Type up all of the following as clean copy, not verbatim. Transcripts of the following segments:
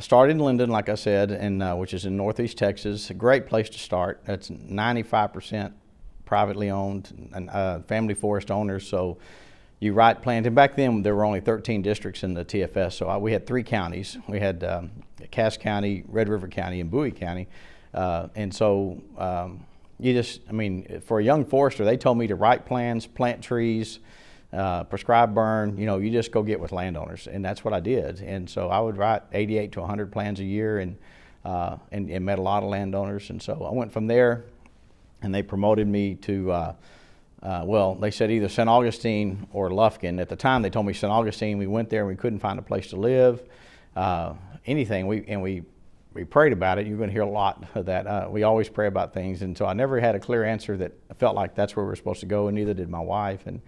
started in Linden, like I said, and which is in Northeast Texas. A great place to start. It's 95% privately owned and family forest owners. So you write plans. And back then there were only 13 districts in the TFS. So we had 3 counties. We had Cass County, Red River County, and Bowie County. And so you just, I mean, for a young forester, they told me to write plans, plant trees, prescribe burn. You know, you just go get with landowners, and that's what I did. And so I would write 88 to 100 plans a year, and met a lot of landowners. And so I went from there, and they promoted me to, well, they said either St. Augustine or Lufkin. At the time, they told me St. Augustine. We went there, and we couldn't find a place to live, anything. We prayed about it. You're going to hear a lot of that. We always pray about things, and so I never had a clear answer that I felt like that's where we were supposed to go, and neither did my wife. And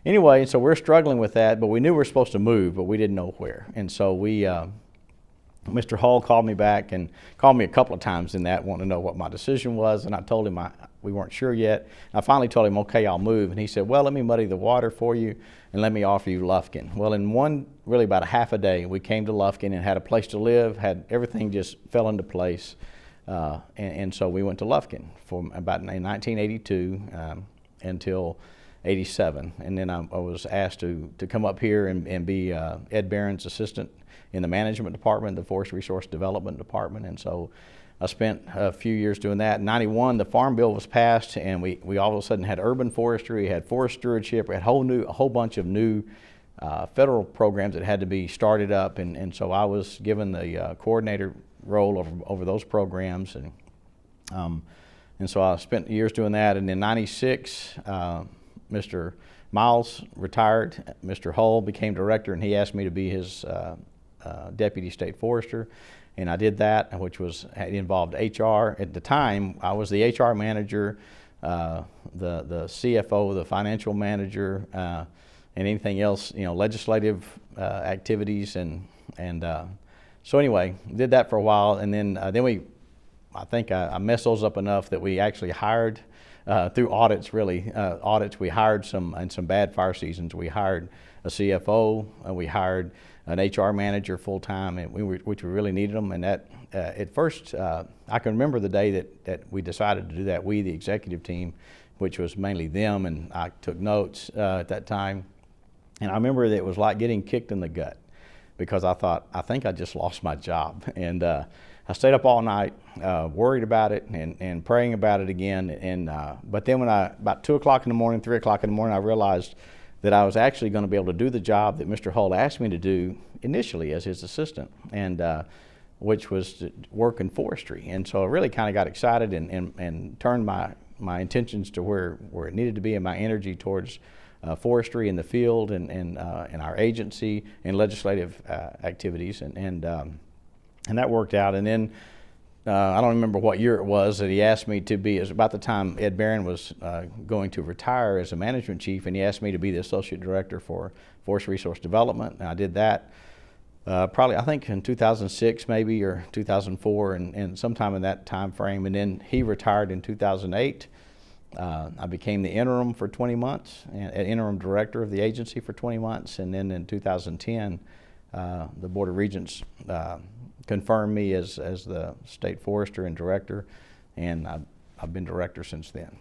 anyway, so we're struggling with that, but we knew we were supposed to move, but we didn't know where. And so Mr. Hull called me back and called me a couple of times in that, wanting to know what my decision was, and I told him we weren't sure yet. I finally told him, okay, I'll move, and he said, well, let me muddy the water for you, and let me offer you Lufkin. Well, in really about a half a day, we came to Lufkin and had a place to live, had everything just fell into place, and so we went to Lufkin from about in 1982 until 87, and then I was asked to come up here and be Ed Barron's assistant in the management department, the Forest Resource Development Department, and so I spent a few years doing that. In 91, the Farm Bill was passed, and we all of a sudden had urban forestry, we had forest stewardship, we had a whole bunch of new federal programs that had to be started up, and so I was given the coordinator role over those programs, and so I spent years doing that. And in 96, Mr. Miles retired, Mr. Hull became director, and he asked me to be his deputy state forester, and I did that, which it involved HR. At the time, I was the HR manager, the CFO, the financial manager, and anything else, legislative activities, and so anyway, did that for a while, and then I think I messed those up enough that we actually hired through audits. We hired in some bad fire seasons. We hired a CFO, and we hired an HR manager full time, and which we really needed them. And that at first, I can remember the day that we decided to do that. We, the executive team, which was mainly them, and I took notes at that time. And I remember that it was like getting kicked in the gut, because I thought, I think I just lost my job. And I stayed up all night, worried about it, and praying about it again. And but then when about 2 o'clock in the morning, 3 o'clock in the morning, I realized that I was actually going to be able to do the job that Mr. Hull asked me to do initially as his assistant, and which was to work in forestry. And so I really kind of got excited and turned my intentions to where it needed to be, and my energy towards forestry in the field and our agency and legislative activities, and that worked out. And then I don't remember what year it was that he asked me to be. It was about the time Ed Barron was going to retire as a management chief, and he asked me to be the associate director for Forest Resource Development, and I did that probably, I think, in 2006 maybe, or 2004, and sometime in that time frame. And then he retired in 2008. I became the interim for 20 months, an interim director of the agency for 20 months, and then in 2010, the Board of Regents confirmed me as the state forester and director, and I've been director since then.